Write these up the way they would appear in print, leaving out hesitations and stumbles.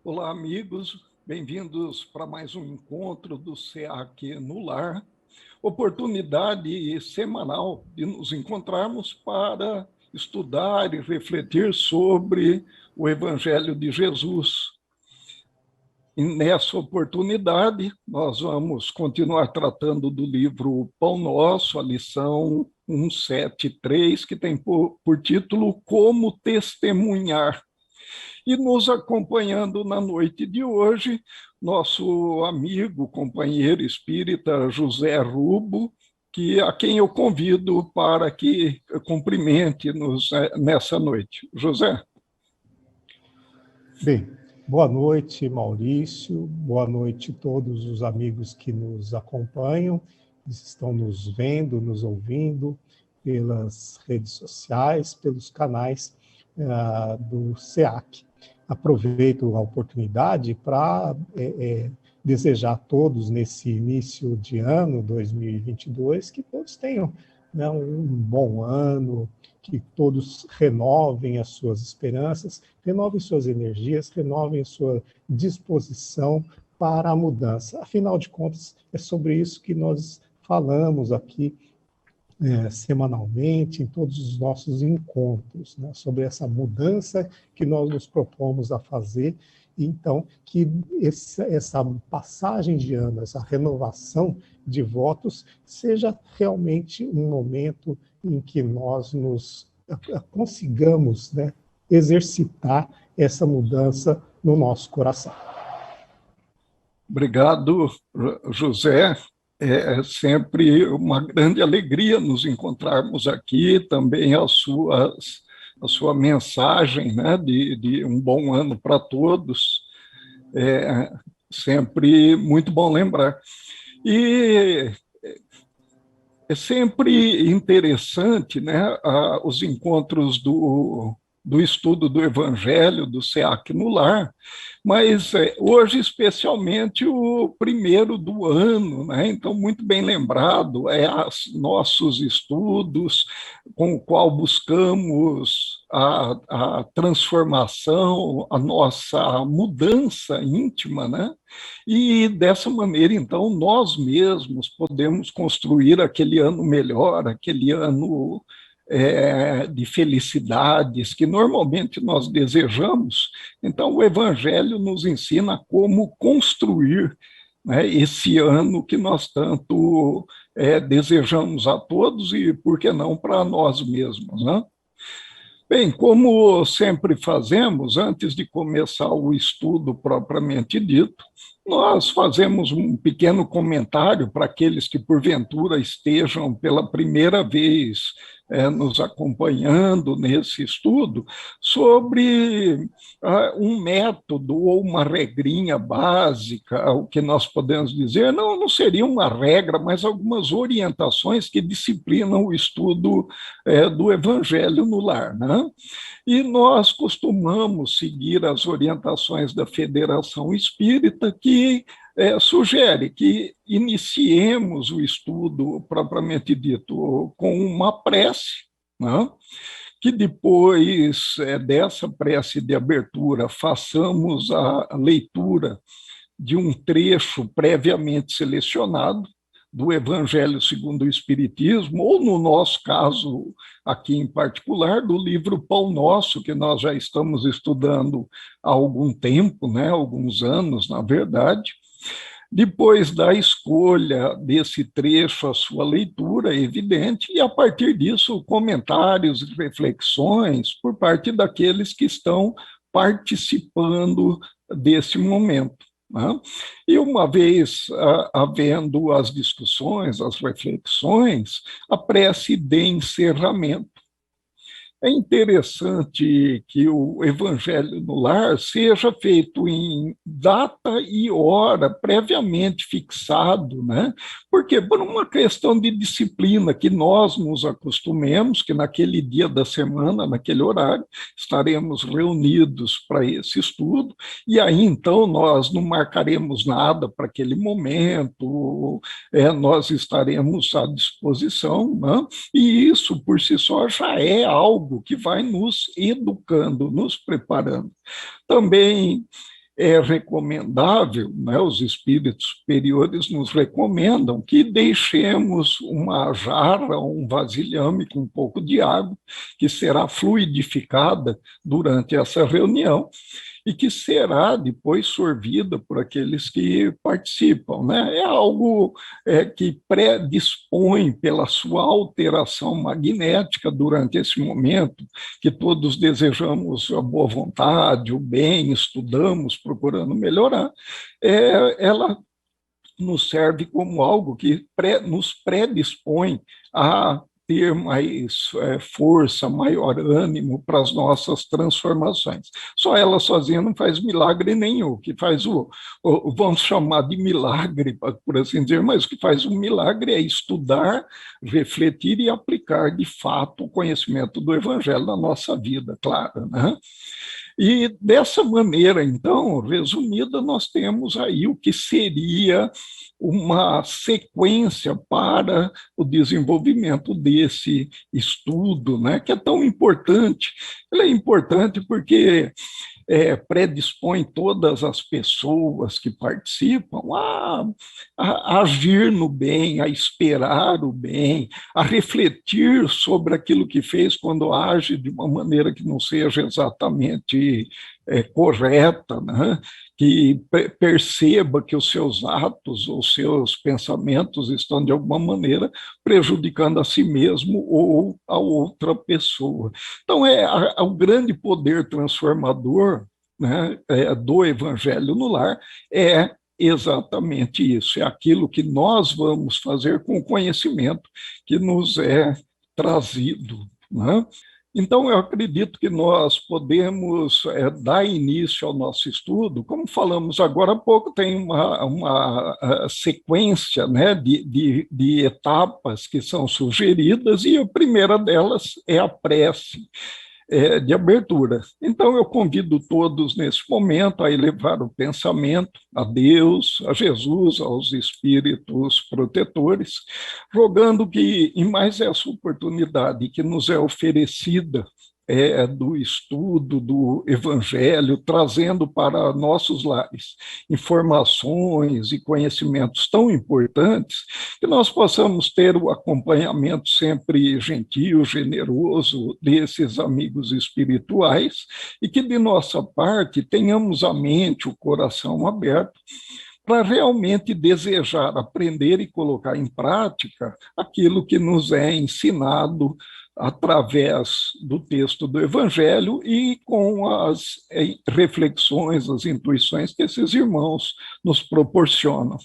Olá, amigos, bem-vindos para mais um encontro do SEAC no Lar, oportunidade semanal de nos encontrarmos para estudar e refletir sobre o Evangelho de Jesus. E nessa oportunidade, nós vamos continuar tratando do livro Pão Nosso, a lição 173, que tem por título Como Testemunhar. E nos acompanhando na noite de hoje, nosso amigo, companheiro espírita José Rubo, a quem eu convido para que cumprimente-nos nessa noite. José. Bem, boa noite, Maurício, boa noite a todos os amigos que nos acompanham, que estão nos vendo, nos ouvindo pelas redes sociais, pelos canais do SEAC. Aproveito a oportunidade para desejar a todos, nesse início de ano 2022, que todos tenham, né, um bom ano, que todos renovem as suas esperanças, renovem suas energias, renovem a sua disposição para a mudança. Afinal de contas, é sobre isso que nós falamos aqui semanalmente, em todos os nossos encontros, né, sobre essa mudança que nós nos propomos a fazer. Então, que essa passagem de ano, essa renovação de votos, seja realmente um momento em que nós consigamos, né, exercitar essa mudança no nosso coração. Obrigado, José. É sempre uma grande alegria nos encontrarmos aqui, também a sua mensagem, né, de um bom ano para todos. É sempre muito bom lembrar. E é sempre interessante, né, os encontros do estudo do Evangelho, do SEAC no Lar, mas hoje especialmente o primeiro do ano, né? Então muito bem lembrado, nossos estudos com o qual buscamos a transformação, a nossa mudança íntima, né? E dessa maneira, então, nós mesmos podemos construir aquele ano melhor, aquele ano de felicidades que normalmente nós desejamos. Então, o Evangelho nos ensina como construir, né, esse ano que nós tanto desejamos a todos e, por que não, para nós mesmos, né? Bem, como sempre fazemos, antes de começar o estudo propriamente dito, nós fazemos um pequeno comentário para aqueles que, porventura, estejam pela primeira vez nos acompanhando nesse estudo, sobre um método ou uma regrinha básica, o que nós podemos dizer, não seria uma regra, mas algumas orientações que disciplinam o estudo do Evangelho no Lar, né? E nós costumamos seguir as orientações da Federação Espírita, que sugere que iniciemos o estudo propriamente dito com uma prece, né? Que depois dessa prece de abertura façamos a leitura de um trecho previamente selecionado do Evangelho segundo o Espiritismo, ou no nosso caso, aqui em particular, do livro Pão Nosso, que nós já estamos estudando há algum tempo, né, alguns anos, na verdade. Depois da escolha desse trecho, a sua leitura é evidente, e a partir disso, comentários e reflexões por parte daqueles que estão participando desse momento, né? E uma vez havendo as discussões, as reflexões, a prece de encerramento. É interessante que o Evangelho no Lar seja feito em data e hora previamente fixado, né? Porque por uma questão de disciplina, que nós nos acostumemos, que naquele dia da semana, naquele horário, estaremos reunidos para esse estudo, e aí então nós não marcaremos nada para aquele momento, nós estaremos à disposição, né? E isso por si só já é algo algo que vai nos educando, nos preparando. Também é recomendável, né, os espíritos superiores nos recomendam que deixemos uma jarra, um vasilhame com um pouco de água, que será fluidificada durante essa reunião, e que será depois sorvida por aqueles que participam, né? É algo que predispõe pela sua alteração magnética durante esse momento, que todos desejamos a boa vontade, o bem, estudamos, procurando melhorar, ela nos serve como algo que nos predispõe a ter mais força, maior ânimo para as nossas transformações. Só ela sozinha não faz milagre nenhum. O que faz vamos chamar de milagre, por assim dizer, mas o que faz um milagre é estudar, refletir e aplicar de fato o conhecimento do Evangelho na nossa vida, claro, né? E dessa maneira, então, resumida, nós temos aí o que seria uma sequência para o desenvolvimento desse estudo, né, que é tão importante. Ele é importante porque predispõe todas as pessoas que participam a agir no bem, a esperar o bem, a refletir sobre aquilo que fez quando age de uma maneira que não seja exatamente correta, né? Que perceba que os seus atos ou seus pensamentos estão, de alguma maneira, prejudicando a si mesmo ou a outra pessoa. Então, o grande poder transformador, né, do Evangelho no Lar é exatamente isso, é aquilo que nós vamos fazer com o conhecimento que nos é trazido, né? Então, eu acredito que nós podemos dar início ao nosso estudo. Como falamos agora há pouco, tem uma sequência, né, de etapas que são sugeridas, e a primeira delas é a prece de abertura. Então, eu convido todos, nesse momento, a elevar o pensamento a Deus, a Jesus, aos espíritos protetores, rogando que, em mais essa oportunidade que nos é oferecida, do estudo do Evangelho, trazendo para nossos lares informações e conhecimentos tão importantes, que nós possamos ter o acompanhamento sempre gentil, generoso desses amigos espirituais, e que, de nossa parte, tenhamos a mente, o coração aberto, para realmente desejar aprender e colocar em prática aquilo que nos é ensinado através do texto do Evangelho e com as reflexões, as intuições que esses irmãos nos proporcionam.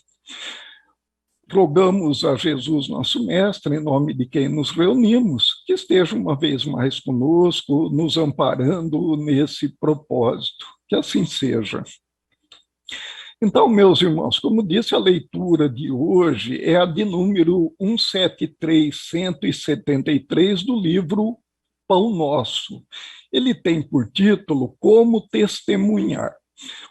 Rogamos a Jesus, nosso Mestre, em nome de quem nos reunimos, que esteja uma vez mais conosco, nos amparando nesse propósito. Que assim seja. Então, meus irmãos, como disse, a leitura de hoje é a de número 173 do livro Pão Nosso. Ele tem por título Como Testemunhar.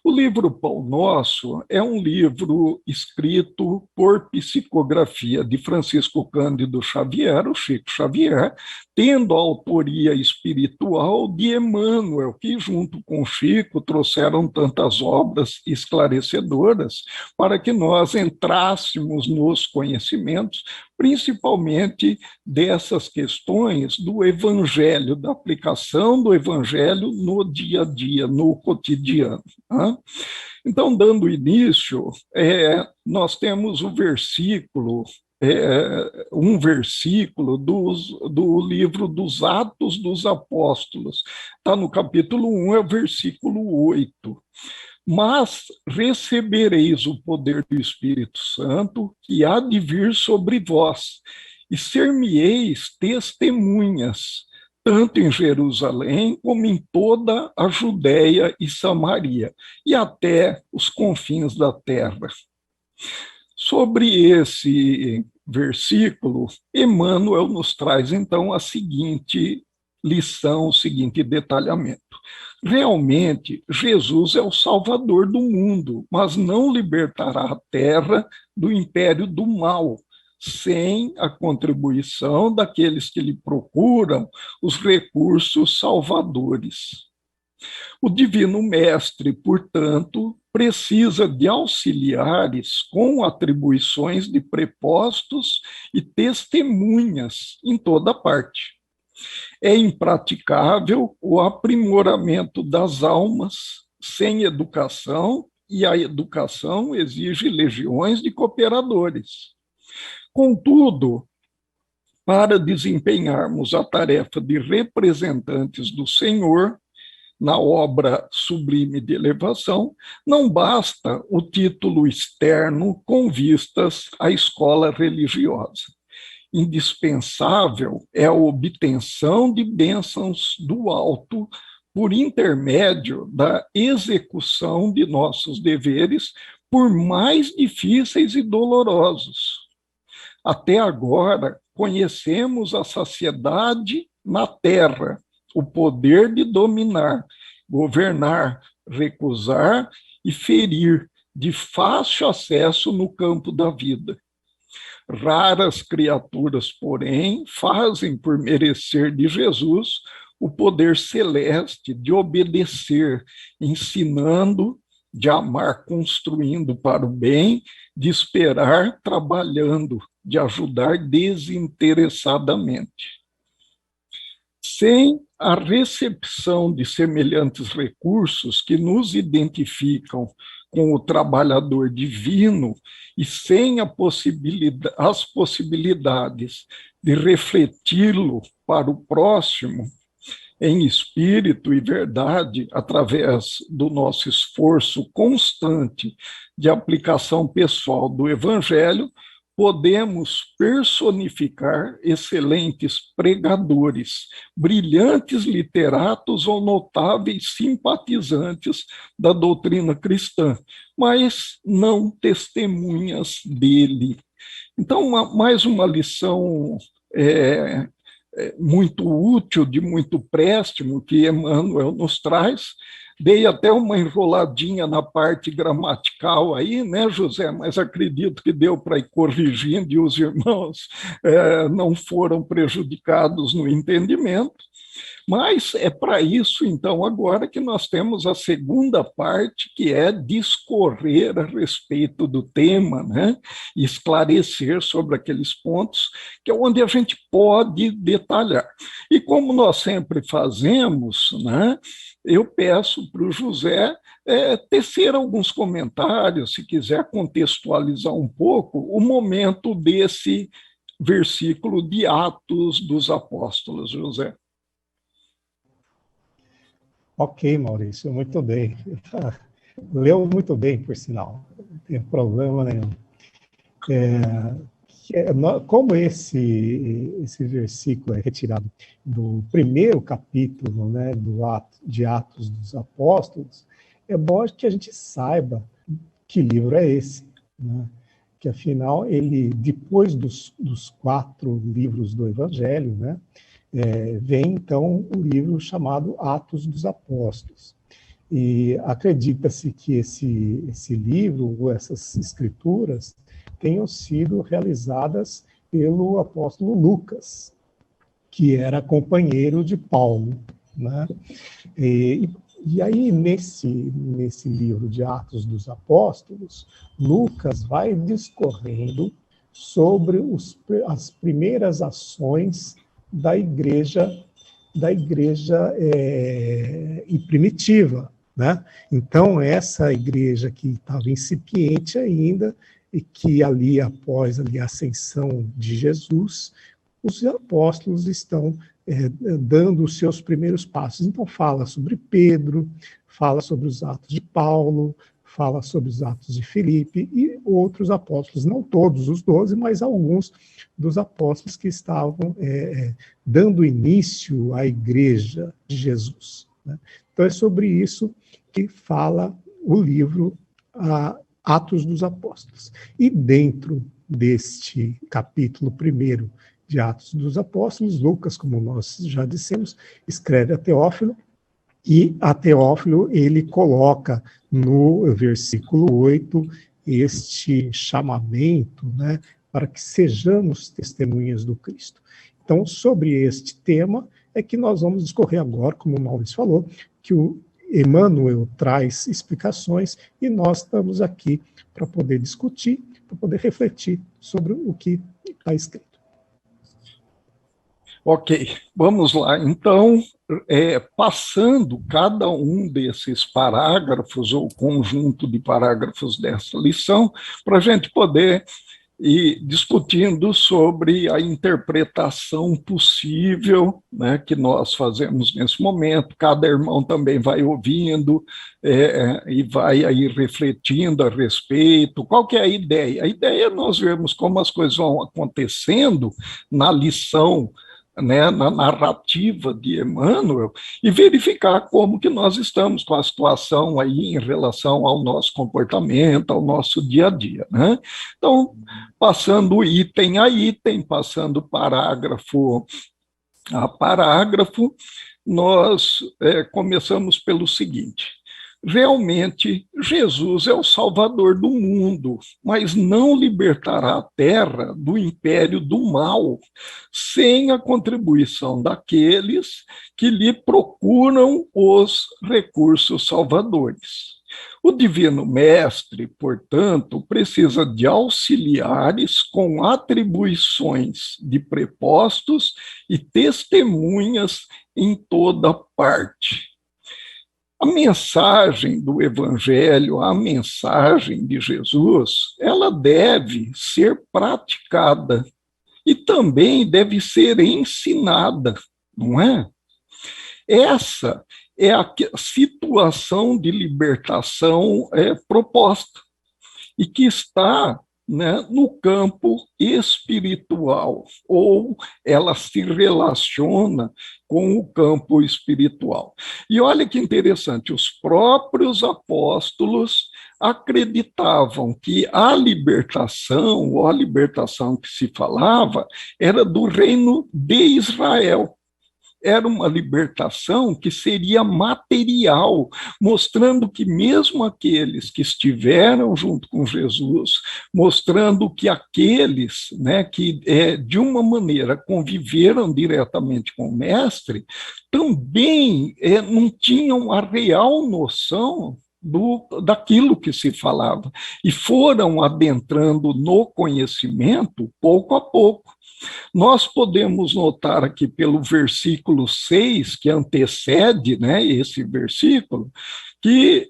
O livro Pão Nosso é um livro escrito por psicografia de Francisco Cândido Xavier, o Chico Xavier, tendo a autoria espiritual de Emmanuel, que junto com Chico trouxeram tantas obras esclarecedoras para que nós entrássemos nos conhecimentos, principalmente dessas questões do Evangelho, da aplicação do Evangelho no dia a dia, no cotidiano. Então, dando início, nós temos o versículo, um versículo do livro dos Atos dos Apóstolos. Está no capítulo 1, é o versículo 8. Mas recebereis o poder do Espírito Santo, que há de vir sobre vós, e ser-me-eis testemunhas, tanto em Jerusalém como em toda a Judéia e Samaria, e até os confins da terra. Sobre esse versículo, Emmanuel nos traz, então, a seguinte lição, o seguinte detalhamento. Realmente, Jesus é o Salvador do mundo, mas não libertará a terra do império do mal, sem a contribuição daqueles que lhe procuram os recursos salvadores. O Divino Mestre, portanto, precisa de auxiliares com atribuições de prepostos e testemunhas em toda parte. É impraticável o aprimoramento das almas sem educação, e a educação exige legiões de cooperadores. Contudo, para desempenharmos a tarefa de representantes do Senhor na obra sublime de elevação, não basta o título externo com vistas à escola religiosa. Indispensável é a obtenção de bênçãos do alto por intermédio da execução de nossos deveres, por mais difíceis e dolorosos. Até agora, conhecemos a saciedade na terra, o poder de dominar, governar, recusar e ferir, de fácil acesso no campo da vida. Raras criaturas, porém, fazem por merecer de Jesus o poder celeste de obedecer, ensinando, de amar construindo para o bem, de esperar trabalhando, de ajudar desinteressadamente. Sem a recepção de semelhantes recursos que nos identificam com o trabalhador divino e sem as possibilidades de refleti-lo para o próximo, em espírito e verdade, através do nosso esforço constante de aplicação pessoal do Evangelho, podemos personificar excelentes pregadores, brilhantes literatos ou notáveis simpatizantes da doutrina cristã, mas não testemunhas dele. Então, mais uma lição muito útil, de muito préstimo, que Emmanuel nos traz. Dei até uma enroladinha na parte gramatical aí, né, José? Mas acredito que deu para ir corrigindo e os irmãos não foram prejudicados no entendimento. Mas é para isso, então, agora que nós temos a segunda parte, que é discorrer a respeito do tema, né? E esclarecer sobre aqueles pontos, que é onde a gente pode detalhar. E como nós sempre fazemos, né? Eu peço para o José tecer alguns comentários, se quiser contextualizar um pouco o momento desse versículo de Atos dos Apóstolos, José. Ok, Maurício, muito bem. Leu muito bem, por sinal. Não tem problema nenhum. Como esse versículo é retirado do primeiro capítulo, né, de Atos dos Apóstolos, é bom que a gente saiba que livro é esse, né? Que afinal ele, depois dos 4 livros do Evangelho, né, vem então o livro chamado Atos dos Apóstolos. E acredita-se que esse livro, ou essas escrituras, tenham sido realizadas pelo apóstolo Lucas, que era companheiro de Paulo, né? E aí, nesse livro de Atos dos Apóstolos, Lucas vai discorrendo sobre as primeiras ações da igreja primitiva, né? Então, essa igreja que estava incipiente ainda, e que ali, após a ascensão de Jesus, os apóstolos estão dando os seus primeiros passos. Então, fala sobre Pedro, fala sobre os Atos de Paulo, fala sobre os Atos de Filipe e outros apóstolos, não todos os 12, mas alguns dos apóstolos que estavam dando início à igreja de Jesus, né? Então, é sobre isso que fala o livro Atos dos Apóstolos. E dentro deste capítulo 1º de Atos dos Apóstolos, Lucas, como nós já dissemos, escreve a Teófilo, e a Teófilo ele coloca no versículo 8 este chamamento, né, para que sejamos testemunhas do Cristo. Então, sobre este tema é que nós vamos discorrer agora, como o Maurício falou, que o Emmanuel traz explicações e nós estamos aqui para poder discutir, para poder refletir sobre o que está escrito. Ok, vamos lá. Então, passando cada um desses parágrafos, ou conjunto de parágrafos dessa lição, para a gente poder ir discutindo sobre a interpretação possível, né, que nós fazemos nesse momento. Cada irmão também vai ouvindo e vai aí refletindo a respeito. Qual que é a ideia? A ideia é nós vermos como as coisas vão acontecendo na lição, né, na narrativa de Emmanuel, e verificar como que nós estamos com a situação aí em relação ao nosso comportamento, ao nosso dia a dia, né? Então, passando item a item, passando parágrafo a parágrafo, nós começamos pelo seguinte: realmente, Jesus é o Salvador do mundo, mas não libertará a terra do império do mal, sem a contribuição daqueles que lhe procuram os recursos salvadores. O Divino Mestre, portanto, precisa de auxiliares com atribuições de prepostos e testemunhas em toda parte. A mensagem do Evangelho, a mensagem de Jesus, ela deve ser praticada e também deve ser ensinada, não é? Essa é a situação de libertação proposta e que está, né, no campo espiritual, ou ela se relaciona com o campo espiritual. E olha que interessante, os próprios apóstolos acreditavam que a libertação, ou a libertação que se falava, era do reino de Israel. Era uma libertação que seria material, mostrando que mesmo aqueles que estiveram junto com Jesus, mostrando que aqueles, né, que de uma maneira conviveram diretamente com o Mestre, também não tinham a real noção daquilo que se falava, e foram adentrando no conhecimento pouco a pouco. Nós podemos notar aqui pelo versículo 6, que antecede, né, esse versículo, que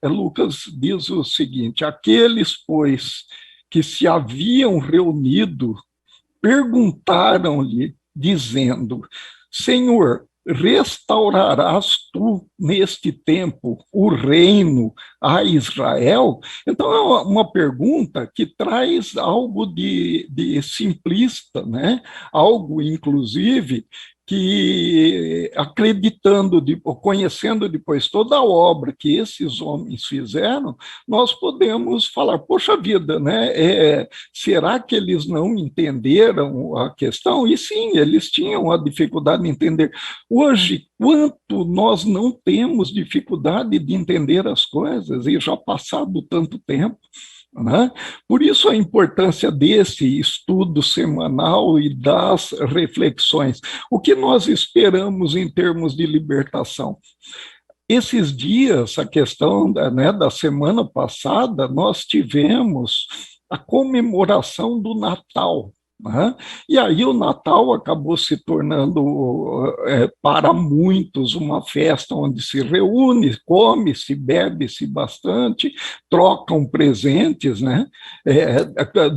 Lucas diz o seguinte: aqueles, pois, que se haviam reunido, perguntaram-lhe, dizendo: Senhor, restaurarás tu neste tempo o reino a Israel? Então é uma pergunta que traz algo de simplista, né? Algo, inclusive, que acreditando, conhecendo depois toda a obra que esses homens fizeram, nós podemos falar, poxa vida, né? Será que eles não entenderam a questão? E sim, eles tinham a dificuldade de entender. Hoje, quanto nós não temos dificuldade de entender as coisas, e já passado tanto tempo, né? Por isso a importância desse estudo semanal e das reflexões. O que nós esperamos em termos de libertação? Esses dias, a questão da semana passada, nós tivemos a comemoração do Natal. Né? E aí o Natal acabou se tornando, para muitos, uma festa onde se reúne, come-se, bebe-se bastante, trocam presentes, né?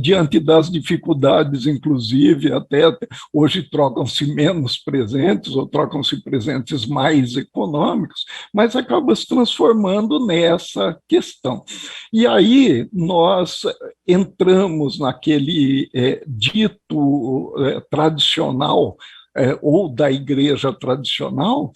Diante das dificuldades, inclusive, até hoje trocam-se menos presentes, ou trocam-se presentes mais econômicos, mas acaba se transformando nessa questão. E aí nós entramos naquele dito tradicional, ou da igreja tradicional,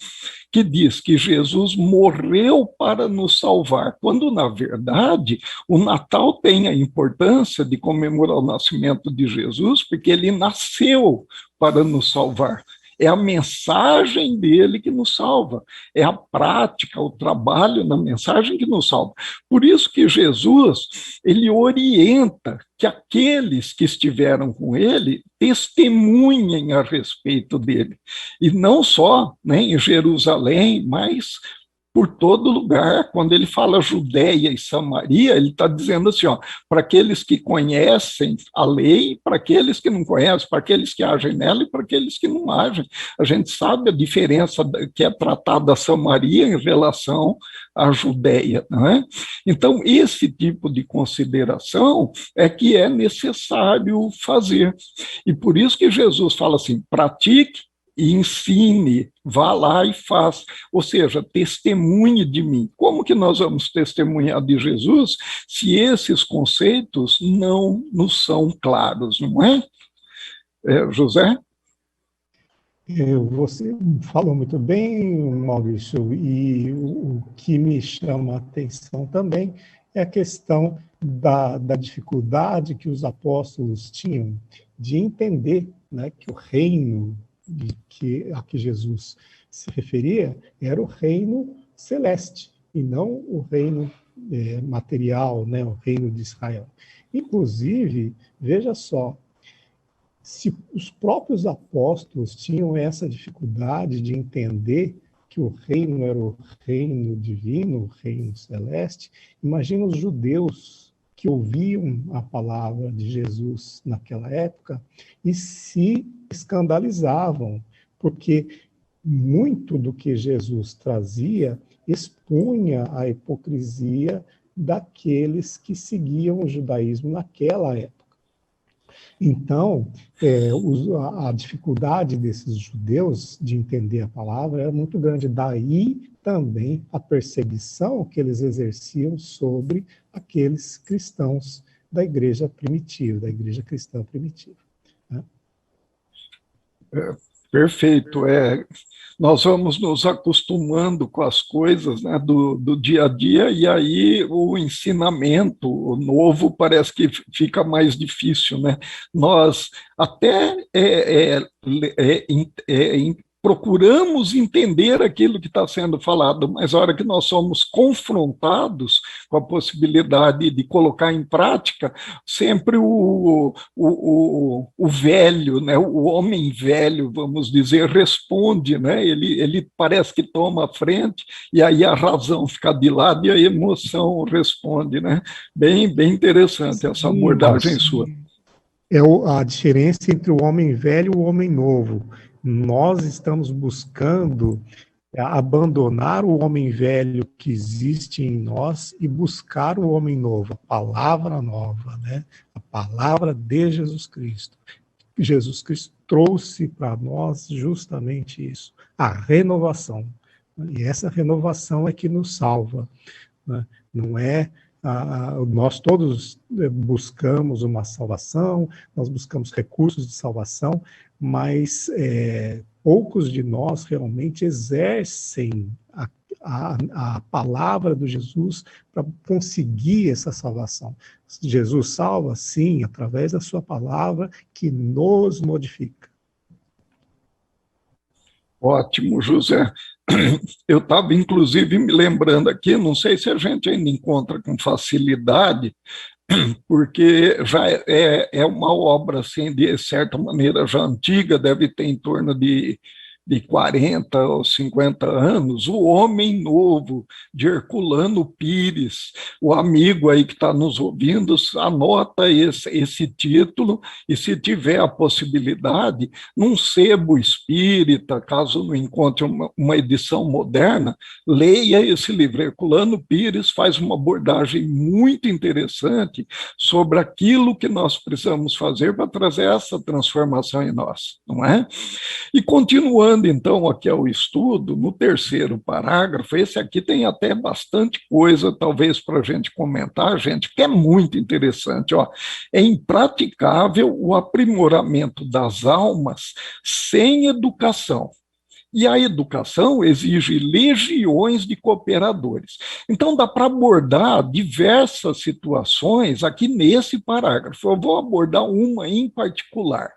que diz que Jesus morreu para nos salvar, quando, na verdade, o Natal tem a importância de comemorar o nascimento de Jesus, porque ele nasceu para nos salvar. é a mensagem dele que nos salva, é a prática, o trabalho na mensagem que nos salva. Por isso que Jesus, ele orienta que aqueles que estiveram com ele testemunhem a respeito dele, e não só, né, em Jerusalém, mas por todo lugar. Quando ele fala Judéia e Samaria, ele está dizendo assim, ó, para aqueles que conhecem a lei, para aqueles que não conhecem, para aqueles que agem nela e para aqueles que não agem. A gente sabe a diferença que é tratada a Samaria em relação à Judéia, não é? Então, esse tipo de consideração é que é necessário fazer. E por isso que Jesus fala assim, pratique e ensine, vá lá e faça, ou seja, testemunhe de mim. Como que nós vamos testemunhar de Jesus se esses conceitos não nos são claros, não é? José? Você falou muito bem, Maurício, e o que me chama a atenção também é a questão da dificuldade que os apóstolos tinham de entender, né, que o reino a que Jesus se referia era o reino celeste, e não o reino material, né, o reino de Israel. Inclusive, veja só, se os próprios apóstolos tinham essa dificuldade de entender que o reino era o reino divino, o reino celeste, imagina os judeus que ouviam a palavra de Jesus naquela época e se escandalizavam, porque muito do que Jesus trazia expunha a hipocrisia daqueles que seguiam o judaísmo naquela época. Então, a dificuldade desses judeus de entender a palavra era muito grande. Daí também a perseguição que eles exerciam sobre aqueles cristãos da igreja primitiva, da igreja cristã primitiva. Né? Perfeito. Nós vamos nos acostumando com as coisas, né, do dia a dia, e aí o ensinamento o novo parece que fica mais difícil, né? Nós até procuramos entender aquilo que está sendo falado, mas a hora que nós somos confrontados com a possibilidade de colocar em prática, sempre o velho, né, o homem velho, vamos dizer, responde, né, ele parece que toma a frente, e aí a razão fica de lado e a emoção responde, né? Bem interessante essa abordagem sua. É a diferença entre o homem velho e o homem novo. Nós estamos buscando abandonar o homem velho que existe em nós e buscar o homem novo, a palavra nova, né? A palavra de Jesus Cristo. Jesus Cristo trouxe para nós justamente isso, a renovação. E essa renovação é que nos salva, né? Não é nós todos buscamos uma salvação, nós buscamos recursos de salvação, mas poucos de nós realmente exercem a palavra do Jesus para conseguir essa salvação. Jesus salva, sim, através da sua palavra que nos modifica. Ótimo, José. Eu estava, inclusive, me lembrando aqui, não sei se a gente ainda encontra com facilidade, porque já é uma obra, assim, de certa maneira, já antiga, deve ter em torno de 40 ou 50 anos, O Homem Novo, de Herculano Pires. O amigo aí que está nos ouvindo, anota esse título, e se tiver a possibilidade, num sebo espírita, caso não encontre uma edição moderna, leia esse livro. Herculano Pires faz uma abordagem muito interessante sobre aquilo que nós precisamos fazer para trazer essa transformação em nós, não é? E continuando, então, aqui ao estudo, no terceiro parágrafo, esse aqui tem até bastante coisa, talvez, para a gente comentar, gente, que é muito interessante. Ó. É impraticável o aprimoramento das almas sem educação. E a educação exige legiões de cooperadores. Então, dá para abordar diversas situações aqui nesse parágrafo. Eu vou abordar uma em particular.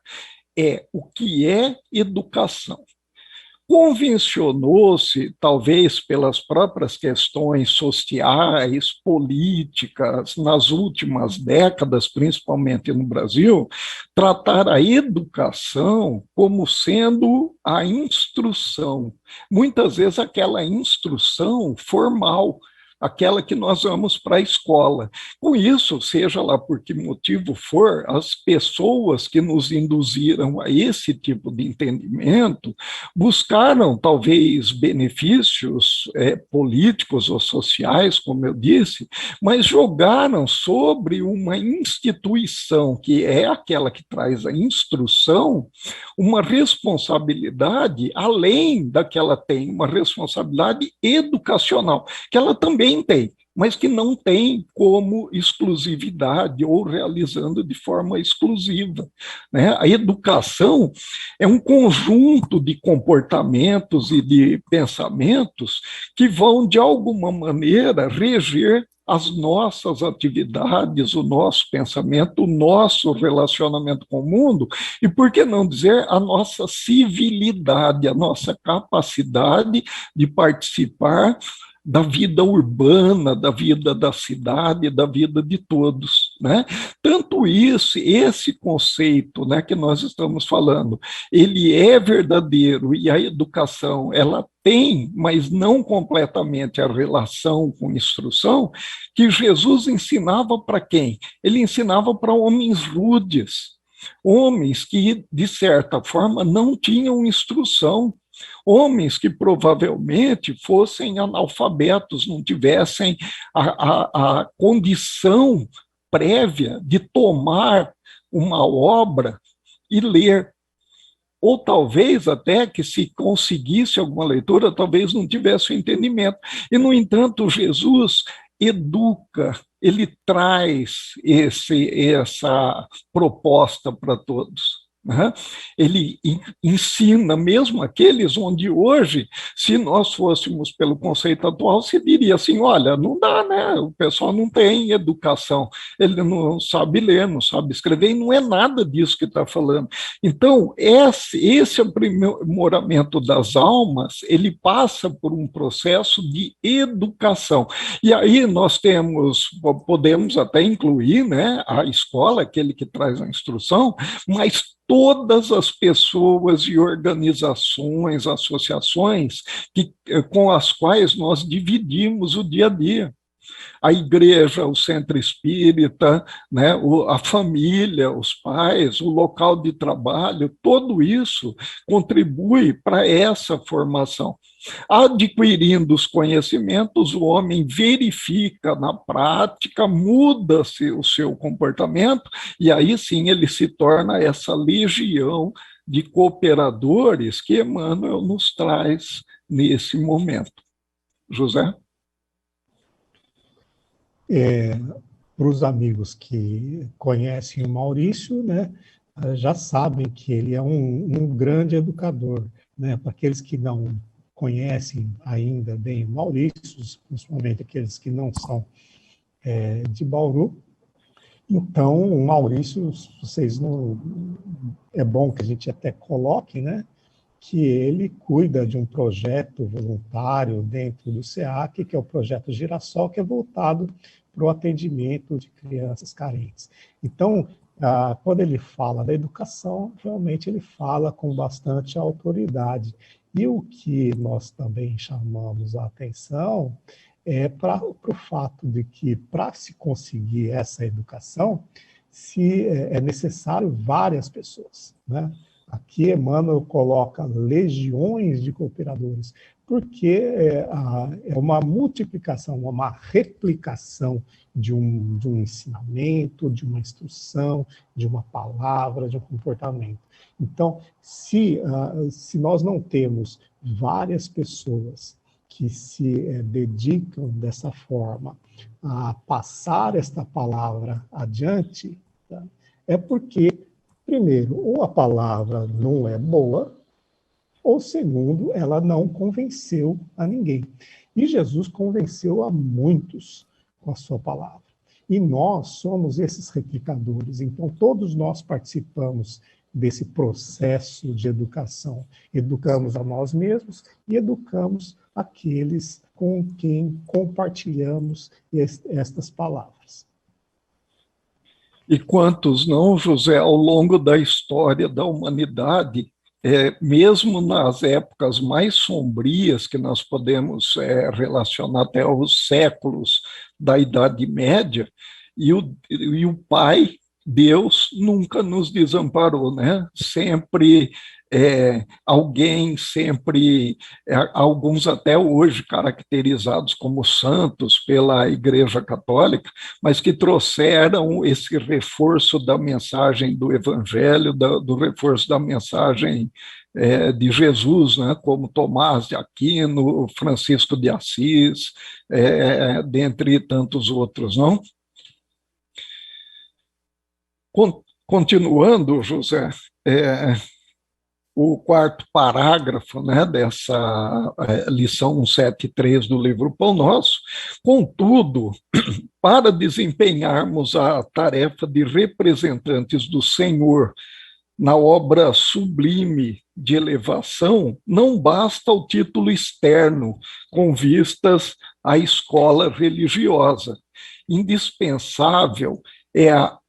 O que é educação? convencionou-se, talvez pelas próprias questões sociais, políticas, nas últimas décadas, principalmente no Brasil, tratar a educação como sendo a instrução, muitas vezes aquela instrução formal, aquela que nós vamos para a escola. Com isso, seja lá por que motivo for, as pessoas que nos induziram a esse tipo de entendimento buscaram, talvez, benefícios políticos ou sociais, como eu disse, mas jogaram sobre uma instituição, que é aquela que traz a instrução, uma responsabilidade além da que ela tem, uma responsabilidade educacional, que ela também tem, mas que não tem como exclusividade ou realizando de forma exclusiva, né? A educação é um conjunto de comportamentos e de pensamentos que vão, de alguma maneira, reger as nossas atividades, o nosso pensamento, o nosso relacionamento com o mundo e, por que não dizer, a nossa civilidade, a nossa capacidade de participar da vida urbana, da vida da cidade, da vida de todos, né? Tanto isso, esse conceito, né, que nós estamos falando, ele é verdadeiro e a educação, ela tem, mas não completamente a relação com instrução, que Jesus ensinava para quem? Ele ensinava para homens rudes, homens que, de certa forma, não tinham instrução, homens que provavelmente fossem analfabetos, não tivessem a condição prévia de tomar uma obra e ler. Ou talvez até que, se conseguisse alguma leitura, talvez não tivesse o entendimento. E, no entanto, Jesus educa, ele traz essa proposta para todos. Né? Ele ensina mesmo aqueles onde hoje, se nós fôssemos pelo conceito atual, se diria assim, olha, não dá, né? O pessoal não tem educação, ele não sabe ler, não sabe escrever, e não é nada disso que está falando. Então, esse aprimoramento das almas, ele passa por um processo de educação. E aí nós podemos até incluir, né, a escola, aquele que traz a instrução, mas todas as pessoas e organizações, associações com as quais nós dividimos o dia a dia. A igreja, o centro espírita, né, a família, os pais, o local de trabalho, tudo isso contribui para essa formação. Adquirindo os conhecimentos, o homem verifica na prática, muda-se o seu comportamento, e aí sim ele se torna essa legião de cooperadores que Emmanuel nos traz nesse momento. José? Para os amigos que conhecem o Maurício, né, já sabem que ele é um grande educador. Né? Para aqueles que não conhecem ainda bem o Maurício, principalmente aqueles que não são de Bauru, então o Maurício, vocês não, é bom que a gente até coloque, né, que ele cuida de um projeto voluntário dentro do SEAC, que é o projeto Girassol, que é voltado para o atendimento de crianças carentes. Então, quando ele fala da educação, realmente ele fala com bastante autoridade. E o que nós também chamamos a atenção é para o fato de que, para se conseguir essa educação, é necessário várias pessoas, né? Aqui Emmanuel coloca legiões de cooperadores, porque é uma multiplicação, uma replicação de um ensinamento, de uma instrução, de uma palavra, de um comportamento. Então, se nós não temos várias pessoas que se dedicam dessa forma a passar esta palavra adiante, tá? É porque, primeiro, ou a palavra não é boa, ou segundo, ela não convenceu a ninguém. E Jesus convenceu a muitos com a sua palavra. E nós somos esses replicadores. Então, todos nós participamos desse processo de educação. Educamos a nós mesmos e educamos aqueles com quem compartilhamos estas palavras. E quantos não, José, ao longo da história da humanidade, mesmo nas épocas mais sombrias, que nós podemos relacionar até os séculos da Idade Média, e o Pai, Deus, nunca nos desamparou, né? Sempre alguém, sempre, alguns até hoje caracterizados como santos pela Igreja Católica, mas que trouxeram esse reforço da mensagem do Evangelho, do reforço da mensagem de Jesus, né, como Tomás de Aquino, Francisco de Assis, dentre tantos outros, não? Continuando, José, o quarto parágrafo, né, dessa lição 173 do livro Pão Nosso. Contudo, para desempenharmos a tarefa de representantes do Senhor na obra sublime de elevação, não basta o título externo com vistas à escola religiosa. Indispensável é a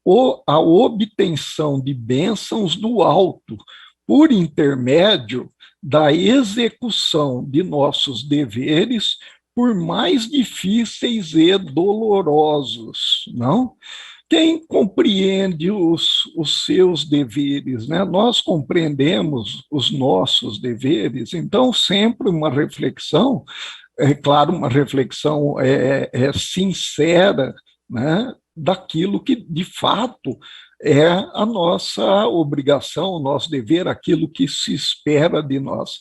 obtenção de bênçãos do alto, por intermédio da execução de nossos deveres, por mais difíceis e dolorosos, não? Quem compreende os seus deveres, né? Nós compreendemos os nossos deveres, então sempre uma reflexão, claro, uma reflexão sincera, né? Daquilo que, de fato, é a nossa obrigação, o nosso dever, aquilo que se espera de nós.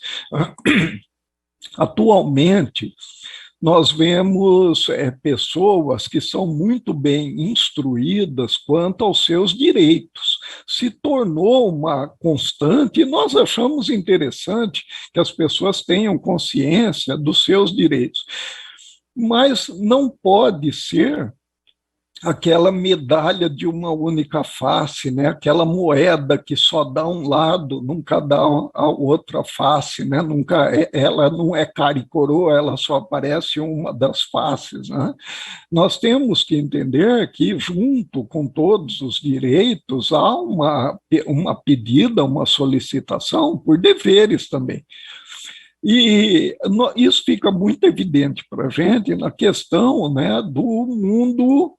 Atualmente, nós vemos pessoas que são muito bem instruídas quanto aos seus direitos. Se tornou uma constante, e nós achamos interessante que as pessoas tenham consciência dos seus direitos. Mas não pode ser aquela medalha de uma única face, né? Aquela moeda que só dá um lado, nunca dá a outra face, né? Nunca, ela não é cara e coroa, ela só aparece uma das faces, né? Nós temos que entender que, junto com todos os direitos, há uma pedida, uma solicitação por deveres também. E isso fica muito evidente para a gente na questão, né, do mundo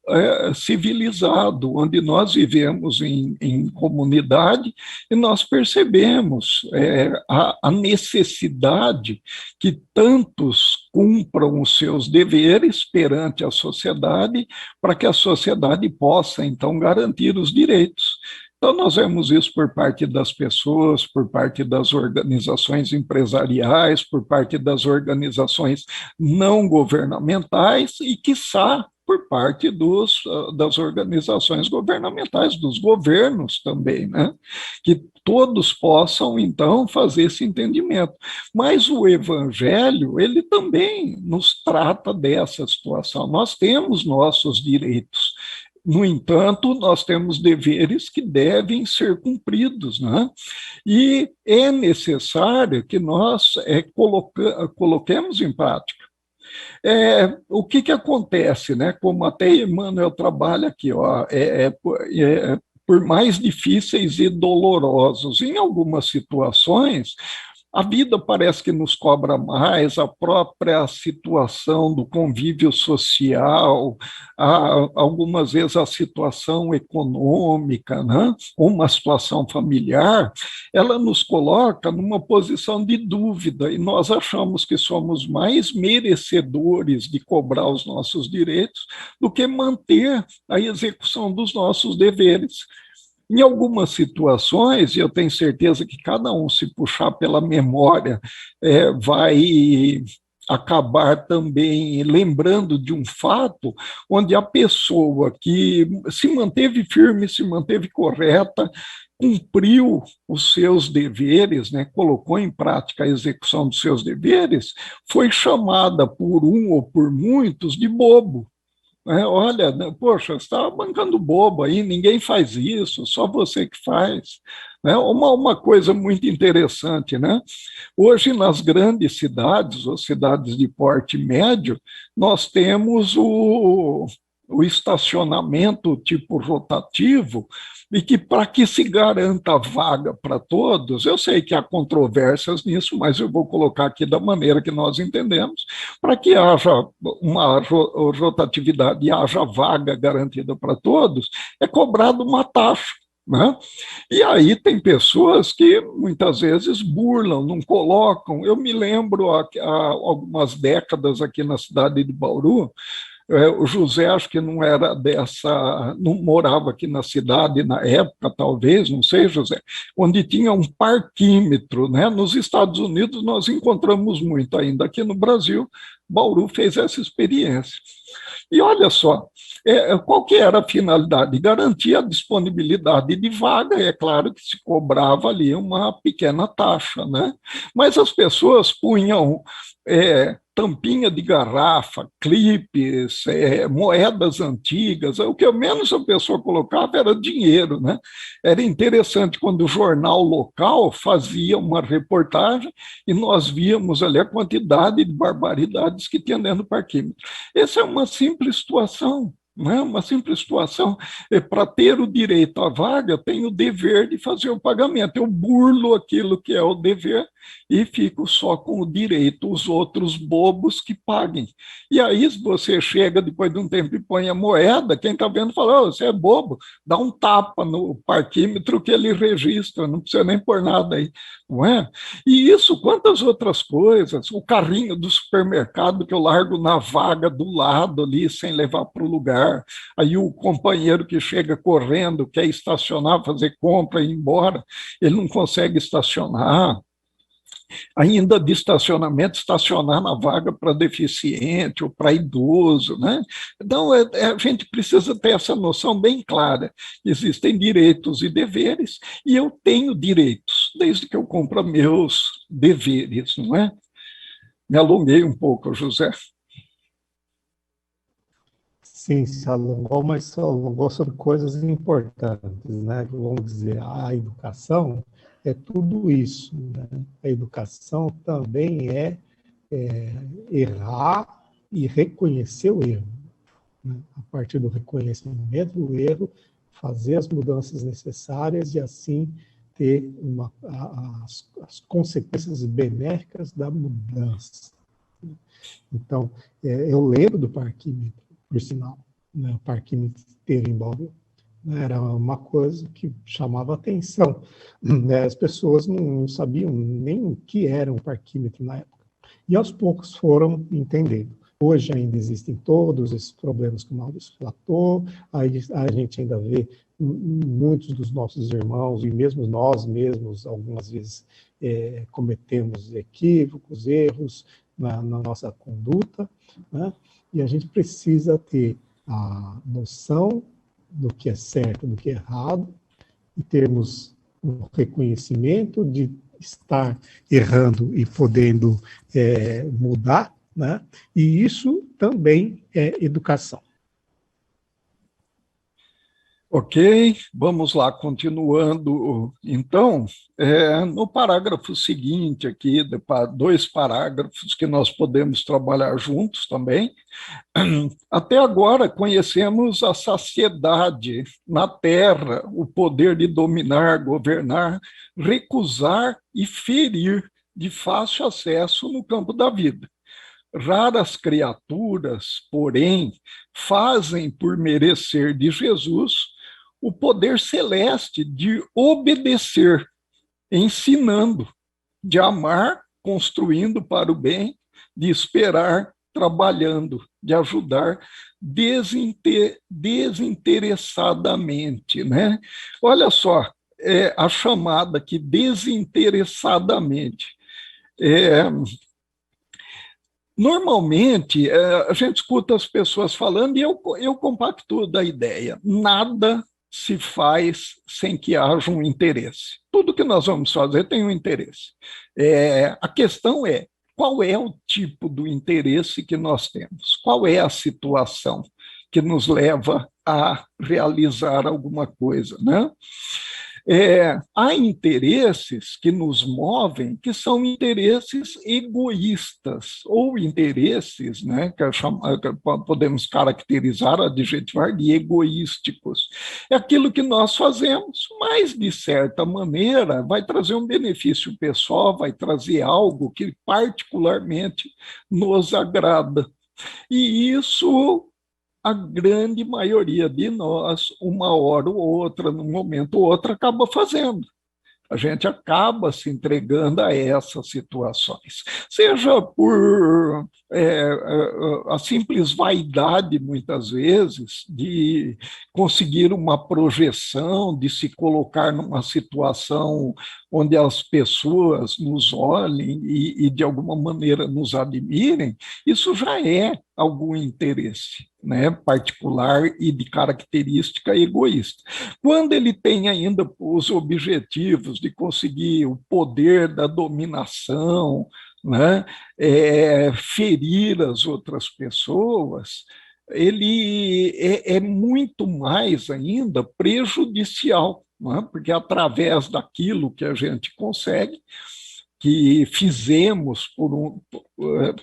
civilizado, onde nós vivemos em comunidade, e nós percebemos a necessidade que tantos cumpram os seus deveres perante a sociedade, para que a sociedade possa, então, garantir os direitos. Então, nós vemos isso por parte das pessoas, por parte das organizações empresariais, por parte das organizações não governamentais e, quiçá, por parte das organizações governamentais, dos governos também, né? Que todos possam, então, fazer esse entendimento. Mas o Evangelho, ele também nos trata dessa situação. Nós temos nossos direitos. No entanto, nós temos deveres que devem ser cumpridos, né? E é necessário que nós coloquemos em prática. O que acontece, né? Como até Emmanuel trabalha aqui, ó, por mais difíceis e dolorosos, em algumas situações, a vida parece que nos cobra mais, a própria situação do convívio social, algumas vezes a situação econômica, né? Uma situação familiar, ela nos coloca numa posição de dúvida, e nós achamos que somos mais merecedores de cobrar os nossos direitos do que manter a execução dos nossos deveres. Em algumas situações, e eu tenho certeza que cada um, se puxar pela memória, vai acabar também lembrando de um fato onde a pessoa que se manteve firme, se manteve correta, cumpriu os seus deveres, né, colocou em prática a execução dos seus deveres, foi chamada por um ou por muitos de bobo. Olha, né, poxa, você está bancando bobo aí, ninguém faz isso, só você que faz. Né? Uma coisa muito interessante, né? Hoje, nas grandes cidades, ou cidades de porte médio, nós temos o estacionamento tipo rotativo, e que para que se garanta vaga para todos, eu sei que há controvérsias nisso, mas eu vou colocar aqui da maneira que nós entendemos, para que haja uma rotatividade e haja vaga garantida para todos, é cobrado uma taxa. Né? E aí tem pessoas que muitas vezes burlam, não colocam. Eu me lembro há algumas décadas aqui na cidade de Bauru, o José acho que não era dessa, não morava aqui na cidade na época, talvez, não sei, José, onde tinha um parquímetro, né? Nos Estados Unidos nós encontramos muito ainda, aqui no Brasil, Bauru fez essa experiência. E olha só, qual que era a finalidade? Garantir a disponibilidade de vaga, é claro que se cobrava ali uma pequena taxa, né? Mas as pessoas punham tampinha de garrafa, clipes, moedas antigas, o que menos a pessoa colocava era dinheiro, né? Era interessante quando o jornal local fazia uma reportagem e nós víamos ali a quantidade de barbaridades que tinha dentro do parquímetro. Essa é uma simples situação, né? Uma simples situação. Para ter o direito à vaga, tem o dever de fazer o pagamento. Eu burlo aquilo que é o dever e fico só com o direito, os outros bobos que paguem. E aí, se você chega depois de um tempo e põe a moeda, quem está vendo fala, oh, você é bobo, dá um tapa no parquímetro que ele registra, não precisa nem pôr nada aí, não é? E isso, quantas outras coisas, o carrinho do supermercado que eu largo na vaga do lado ali, sem levar para o lugar, aí o companheiro que chega correndo, quer estacionar, fazer compra e ir embora, ele não consegue estacionar, ainda de estacionamento, estacionar na vaga para deficiente ou para idoso, né? Então, a gente precisa ter essa noção bem clara. Existem direitos e deveres, e eu tenho direitos, desde que eu cumpra meus deveres, não é? Me alonguei um pouco, José. Sim, se alongou, mas se alongou sobre coisas importantes, né? Vamos dizer, a educação é tudo isso, né? A educação também é errar e reconhecer o erro, né? A partir do reconhecimento do erro, fazer as mudanças necessárias e assim ter as consequências benéficas da mudança. Então, eu lembro do parquímetro, por sinal, né? O parquímetro teve em Bauru, né? Era uma coisa que chamava atenção, né? As pessoas não sabiam nem o que era um parquímetro na época. E aos poucos foram entendendo. Hoje ainda existem todos esses problemas que o Maurício relatou, a gente ainda vê muitos dos nossos irmãos, e mesmo nós mesmos, algumas vezes, cometemos equívocos, erros na nossa conduta, né? E a gente precisa ter a noção do que é certo, do que é errado, e termos o reconhecimento de estar errando e podendo mudar, né? E isso também é educação. Ok, vamos lá, continuando. Então, no parágrafo seguinte aqui, dois parágrafos que nós podemos trabalhar juntos também. Até agora conhecemos a saciedade na terra, o poder de dominar, governar, recusar e ferir de fácil acesso no campo da vida. Raras criaturas, porém, fazem por merecer de Jesus o poder celeste de obedecer, ensinando, de amar, construindo para o bem, de esperar, trabalhando, de ajudar desinteressadamente, né? Olha só, a chamada aqui, desinteressadamente. Normalmente, a gente escuta as pessoas falando e eu compactuo da ideia. Nada se faz sem que haja um interesse. Tudo que nós vamos fazer tem um interesse. A questão é, qual é o tipo do interesse que nós temos? Qual é a situação? que nos leva a realizar alguma coisa, né? Há interesses que nos movem que são interesses egoístas, ou interesses, né, que podemos caracterizar, adjetivar de egoísticos. É aquilo que nós fazemos, mas, de certa maneira, vai trazer um benefício pessoal, vai trazer algo que particularmente nos agrada. E isso a grande maioria de nós, uma hora ou outra, num momento ou outro, acaba fazendo. A gente acaba se entregando a essas situações, seja por a simples vaidade, muitas vezes, de conseguir uma projeção, de se colocar numa situação onde as pessoas nos olhem e de alguma maneira, nos admirem, isso já é algum interesse, né, particular e de característica egoísta. Quando ele tem ainda os objetivos de conseguir o poder da dominação, né, ferir as outras pessoas, ele é muito mais ainda prejudicial, né, porque através daquilo que a gente consegue, que fizemos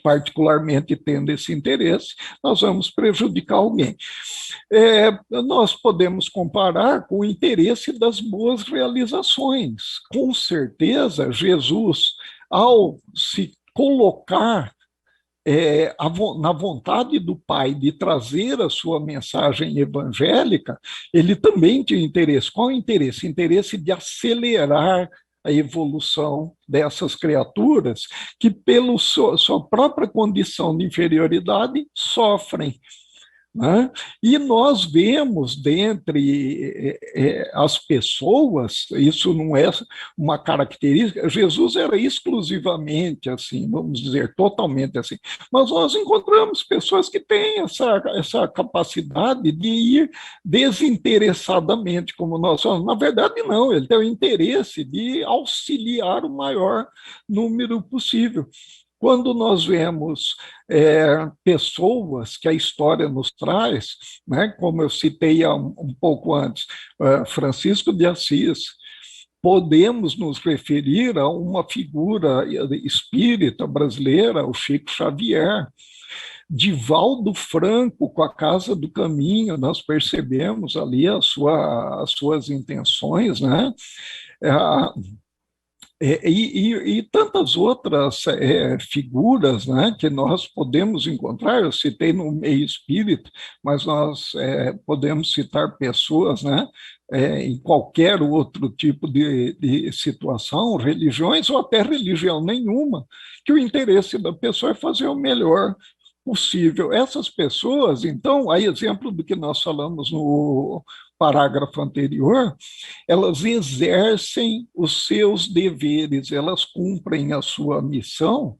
particularmente tendo esse interesse, nós vamos prejudicar alguém. Nós podemos comparar com o interesse das boas realizações. Com certeza, Jesus, ao se colocar na vontade do Pai de trazer a sua mensagem evangélica, ele também tinha interesse. Qual o interesse? Interesse de acelerar a evolução dessas criaturas que, pela sua própria condição de inferioridade, sofrem, né? E nós vemos dentre as pessoas, isso não é uma característica, Jesus era exclusivamente assim, vamos dizer, totalmente assim, mas nós encontramos pessoas que têm essa capacidade de ir desinteressadamente, como nós falamos. Na verdade, não, ele tem o interesse de auxiliar o maior número possível. Quando nós vemos pessoas que a história nos traz, né, como eu citei um pouco antes, Francisco de Assis, podemos nos referir a uma figura espírita brasileira, o Chico Xavier, Divaldo Franco, com a Casa do Caminho, nós percebemos ali as suas intenções, né? E tantas outras figuras, né, que nós podemos encontrar, eu citei no meio espírita, mas nós podemos citar pessoas, né, em qualquer outro tipo de situação, religiões ou até religião nenhuma, que o interesse da pessoa é fazer o melhor possível. Essas pessoas, então, a exemplo do que nós falamos no parágrafo anterior, elas exercem os seus deveres, elas cumprem a sua missão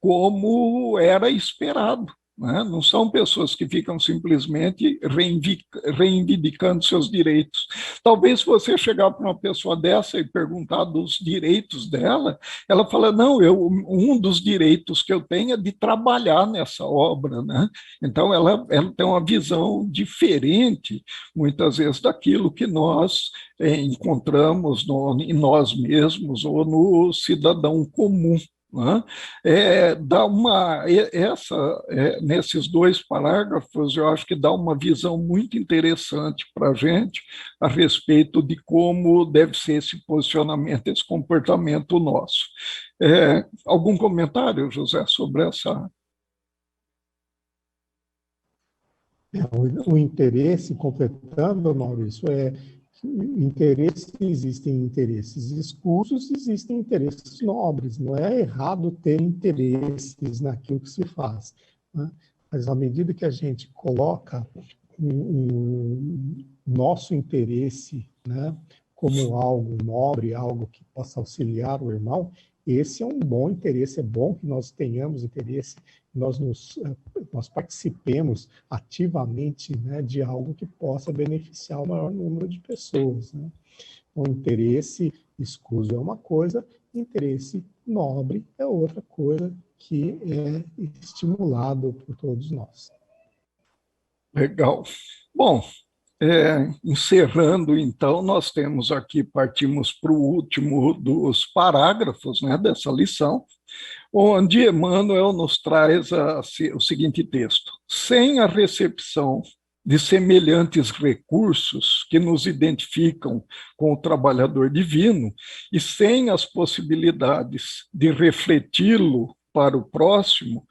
como era esperado. Né? Não são pessoas que ficam simplesmente reivindicando seus direitos. Talvez se você chegar para uma pessoa dessa e perguntar dos direitos dela, ela fala, não, um dos direitos que eu tenho é de trabalhar nessa obra. Né? Então, ela tem uma visão diferente, muitas vezes, daquilo que nós encontramos em nós mesmos ou no cidadão comum. Né? Nesses dois parágrafos, eu acho que dá uma visão muito interessante para a gente a respeito de como deve ser esse posicionamento, esse comportamento nosso. Algum comentário, José, sobre essa? O interesse, completando, Maurício, existem interesses escusos, existem interesses nobres. Não é errado ter interesses naquilo que se faz, né? Mas à medida que a gente coloca nosso interesse, né, como algo nobre, algo que possa auxiliar o irmão, esse é um bom interesse. É bom que nós tenhamos interesse, nós participemos ativamente, né, de algo que possa beneficiar o maior número de pessoas, né? O interesse escuso é uma coisa, interesse nobre é outra coisa que é estimulado por todos nós. Legal. Bom, encerrando, então, nós temos aqui, partimos para o último dos parágrafos, né, dessa lição, onde Emmanuel nos traz o seguinte texto: sem a recepção de semelhantes recursos que nos identificam com o trabalhador divino e sem as possibilidades de refleti-lo para o próximo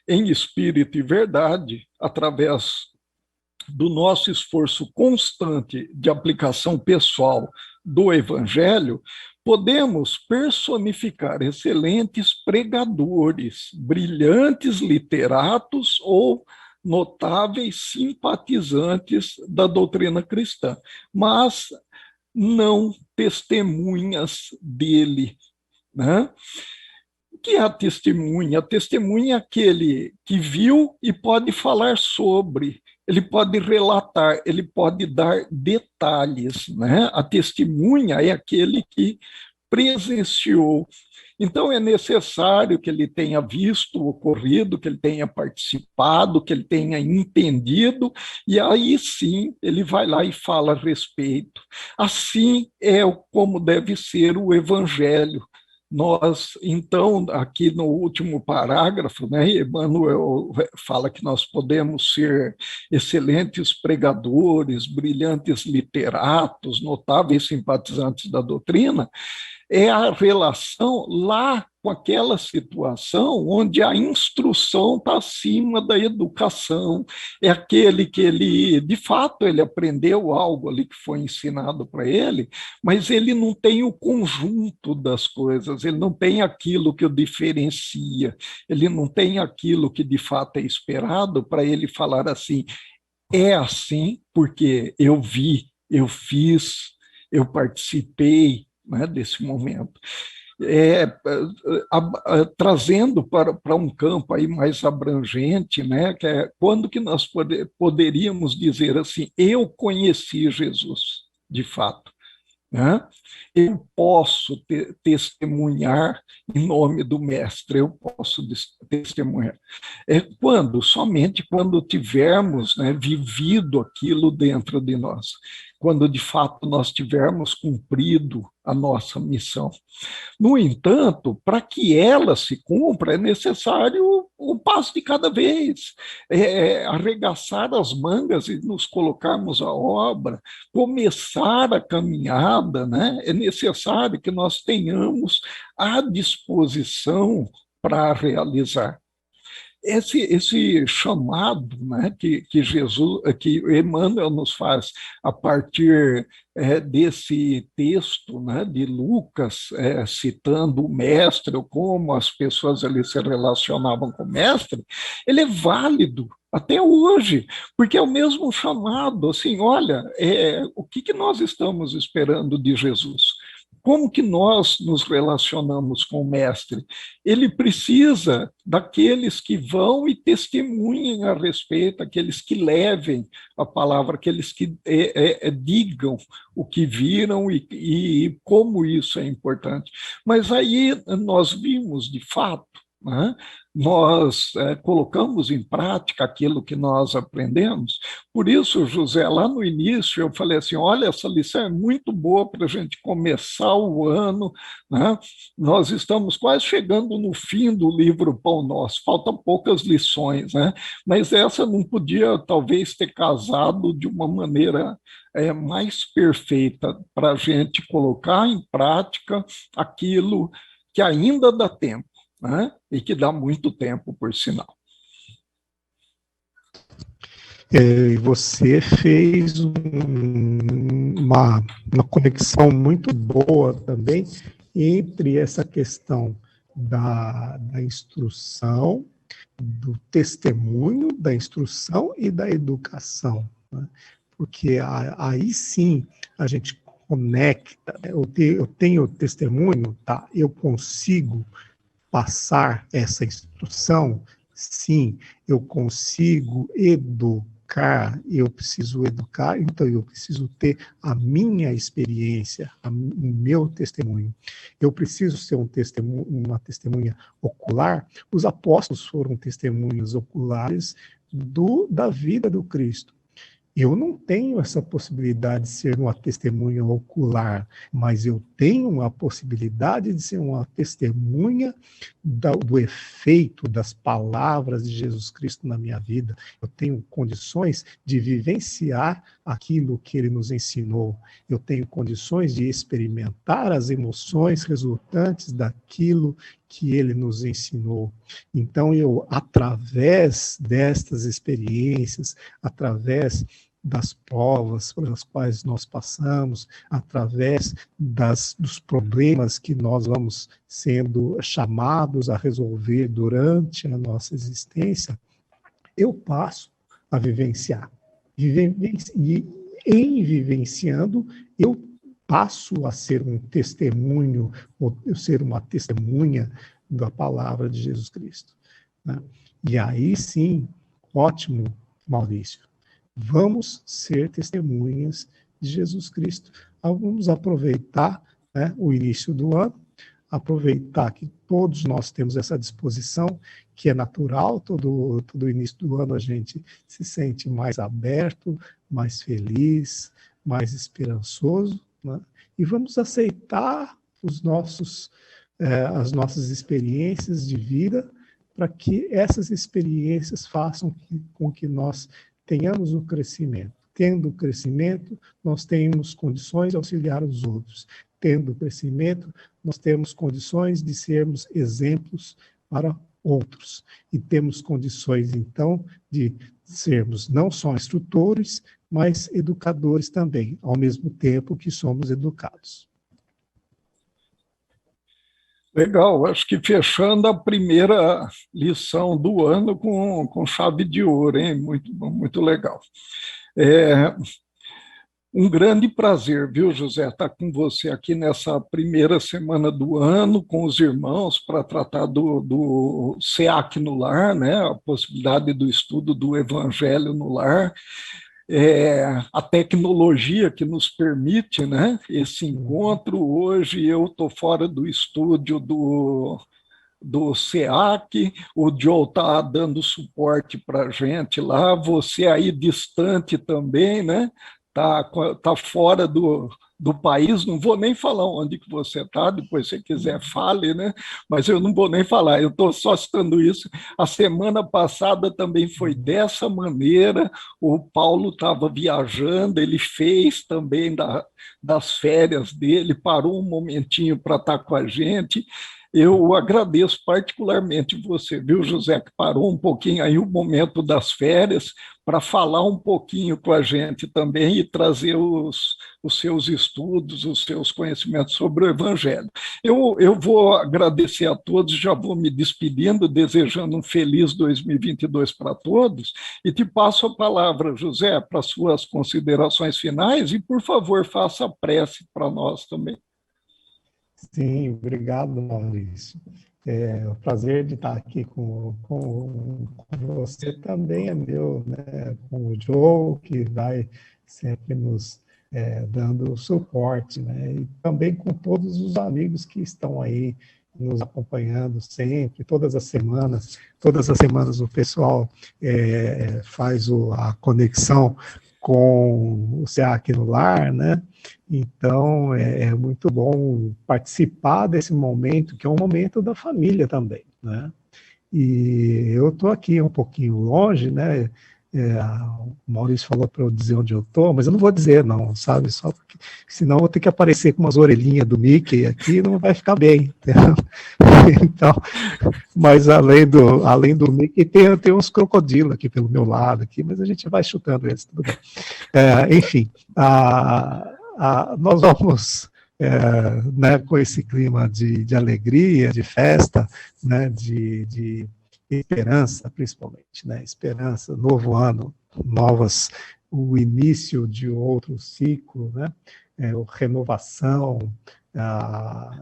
em espírito e verdade, através do nosso esforço constante de aplicação pessoal do Evangelho, podemos personificar excelentes pregadores, brilhantes literatos ou notáveis simpatizantes da doutrina cristã, mas não testemunhas dele, né? O que é a testemunha? A testemunha é aquele que viu e pode falar sobre, ele pode relatar, ele pode dar detalhes, né? A testemunha é aquele que presenciou. Então, é necessário que ele tenha visto o ocorrido, que ele tenha participado, que ele tenha entendido, e aí sim ele vai lá e fala a respeito. Assim é como deve ser o Evangelho. Nós, então, aqui no último parágrafo, né, Emmanuel fala que nós podemos ser excelentes pregadores, brilhantes literatos, notáveis simpatizantes da doutrina, é a relação lá com aquela situação onde a instrução está acima da educação, é aquele que ele, de fato, ele aprendeu algo ali que foi ensinado para ele, mas ele não tem o conjunto das coisas, ele não tem aquilo que o diferencia, ele não tem aquilo que de fato é esperado para ele falar assim, é assim porque eu vi, eu fiz, eu participei, né, desse momento. Trazendo para um campo aí mais abrangente, né, que é quando que nós poderíamos dizer assim, eu conheci Jesus, de fato, né? Eu posso testemunhar em nome do Mestre, eu posso testemunhar. Somente quando tivermos, né, vivido aquilo dentro de nós, quando de fato nós tivermos cumprido a nossa missão. No entanto, para que ela se cumpra, é necessário um passo de cada vez, arregaçar as mangas e nos colocarmos à obra, começar a caminhada, né? É necessário que nós tenhamos a disposição para realizar. Esse chamado, né, que Jesus, que Emmanuel nos faz a partir desse texto, né, de Lucas, citando o mestre, ou como as pessoas ali se relacionavam com o mestre, ele é válido até hoje, porque é o mesmo chamado, assim, olha, o que nós estamos esperando de Jesus? Como que nós nos relacionamos com o mestre? Ele precisa daqueles que vão e testemunhem a respeito, aqueles que levem a palavra, aqueles que digam o que viram e como isso é importante. Mas aí nós vimos, de fato, né? Nós colocamos em prática aquilo que nós aprendemos. Por isso, José, lá no início eu falei assim, olha, essa lição é muito boa para a gente começar o ano, né? Nós estamos quase chegando no fim do livro Pão Nosso, faltam poucas lições, né? Mas essa não podia, talvez, ter casado de uma maneira mais perfeita para a gente colocar em prática aquilo que ainda dá tempo, né? E que dá muito tempo, por sinal. Você fez uma conexão muito boa também entre essa questão da instrução, do testemunho, da instrução e da educação, né? Porque aí sim a gente conecta, né? Eu tenho testemunho, tá? Eu consigo passar essa instrução, sim, eu consigo educar, eu preciso educar, então eu preciso ter a minha experiência, o meu testemunho. Eu preciso ser uma testemunha ocular. Os apóstolos foram testemunhas oculares da vida do Cristo. Eu não tenho essa possibilidade de ser uma testemunha ocular, mas eu tenho a possibilidade de ser uma testemunha do efeito das palavras de Jesus Cristo na minha vida. Eu tenho condições de vivenciar aquilo que ele nos ensinou. Eu tenho condições de experimentar as emoções resultantes daquilo que ele nos ensinou. Então, eu, através destas experiências, através das provas pelas quais nós passamos, através dos problemas que nós vamos sendo chamados a resolver durante a nossa existência, eu passo a vivenciar. E em vivenciando, eu passo a ser um testemunho, ou eu ser uma testemunha da palavra de Jesus Cristo, né? E aí sim, ótimo, Maurício, vamos ser testemunhas de Jesus Cristo. Vamos aproveitar, né, o início do ano, aproveitar que todos nós temos essa disposição, que é natural, todo início do ano a gente se sente mais aberto, mais feliz, mais esperançoso, né? E vamos aceitar as nossas experiências de vida, para que essas experiências façam com que nós tenhamos o crescimento. Tendo o crescimento, nós temos condições de auxiliar os outros. Tendo o crescimento, nós temos condições de sermos exemplos para outros. E temos condições, então, de sermos não só instrutores, mas educadores também, ao mesmo tempo que somos educados. Legal, acho que fechando a primeira lição do ano com chave de ouro, hein? Muito bom, muito legal. Um grande prazer, viu, José, estar com você aqui nessa primeira semana do ano, com os irmãos, para tratar do SEAC no lar, né? A possibilidade do estudo do Evangelho no lar. A tecnologia que nos permite, né, esse encontro. Hoje eu estou fora do estúdio do SEAC, o Joe está dando suporte para a gente lá, você aí distante também, né? Tá fora do país, não vou nem falar onde que você está, depois se quiser fale, né? Mas eu não vou nem falar, eu estou só citando isso. A semana passada também foi dessa maneira, o Paulo estava viajando, ele fez também das férias dele, parou um momentinho para estar com a gente. Eu agradeço particularmente você, viu, José, que parou um pouquinho aí o momento das férias para falar um pouquinho com a gente também e trazer os seus estudos, os seus conhecimentos sobre o Evangelho. Eu vou agradecer a todos, já vou me despedindo, desejando um feliz 2022 para todos, e te passo a palavra, José, para suas considerações finais, e, por favor, faça a prece para nós também. Sim, obrigado, Maurício. O prazer de estar aqui com você também é meu, né? Com o Joe, que vai sempre nos dando suporte, né? E também com todos os amigos que estão aí nos acompanhando sempre, todas as semanas. Todas as semanas o pessoal faz a conexão com o SEAC no lar, né? Então, é muito bom participar desse momento, que é um momento da família também, né? E eu estou aqui um pouquinho longe, né? O Maurício falou para eu dizer onde eu estou, mas eu não vou dizer não, sabe? Só porque, senão eu vou ter que aparecer com umas orelhinhas do Mickey aqui, não vai ficar bem, entendeu? Então, mas além do Mickey, tem uns crocodilos aqui pelo meu lado, aqui, mas a gente vai chutando eles, tudo bem. Enfim, nós vamos, né, com esse clima de alegria, de festa, né, de esperança, principalmente, né, esperança, novo ano, o início de outro ciclo, né, renovação,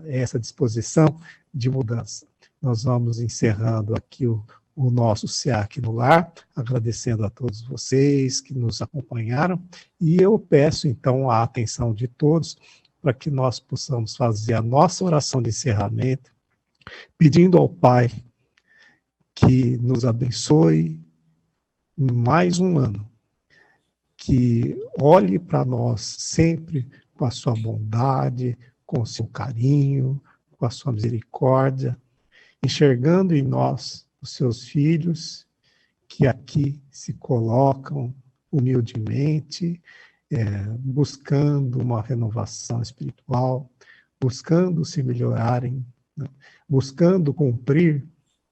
essa disposição de mudança. Nós vamos encerrando aqui o nosso SEAC no lar, agradecendo a todos vocês que nos acompanharam, e eu peço, então, a atenção de todos para que nós possamos fazer a nossa oração de encerramento, pedindo ao Pai que nos abençoe, mais um ano, que olhe para nós sempre com a sua bondade, com o seu carinho, com a sua misericórdia, enxergando em nós os seus filhos que aqui se colocam humildemente, buscando uma renovação espiritual, buscando se melhorarem, né? Buscando cumprir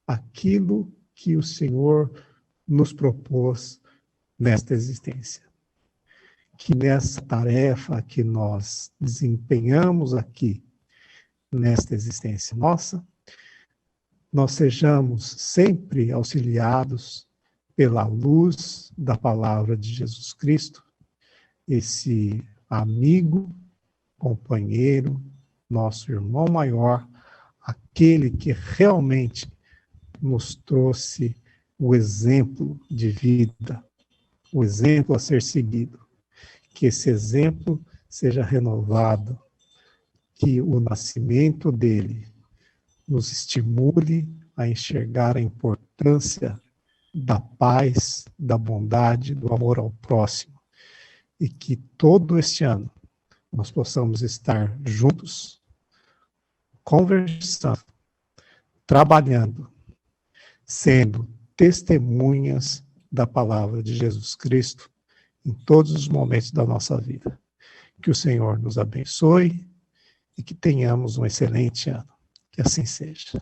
aquilo que o Senhor nos propôs nesta existência. Que nessa tarefa que nós desempenhamos aqui, nesta existência nossa, nós sejamos sempre auxiliados pela luz da palavra de Jesus Cristo, esse amigo, companheiro, nosso irmão maior, aquele que realmente nos trouxe o exemplo de vida, o exemplo a ser seguido. Que esse exemplo seja renovado, que o nascimento dele nos estimule a enxergar a importância da paz, da bondade, do amor ao próximo, e que todo este ano nós possamos estar juntos, conversando, trabalhando, sendo testemunhas da palavra de Jesus Cristo em todos os momentos da nossa vida. Que o Senhor nos abençoe e que tenhamos um excelente ano. Que assim seja.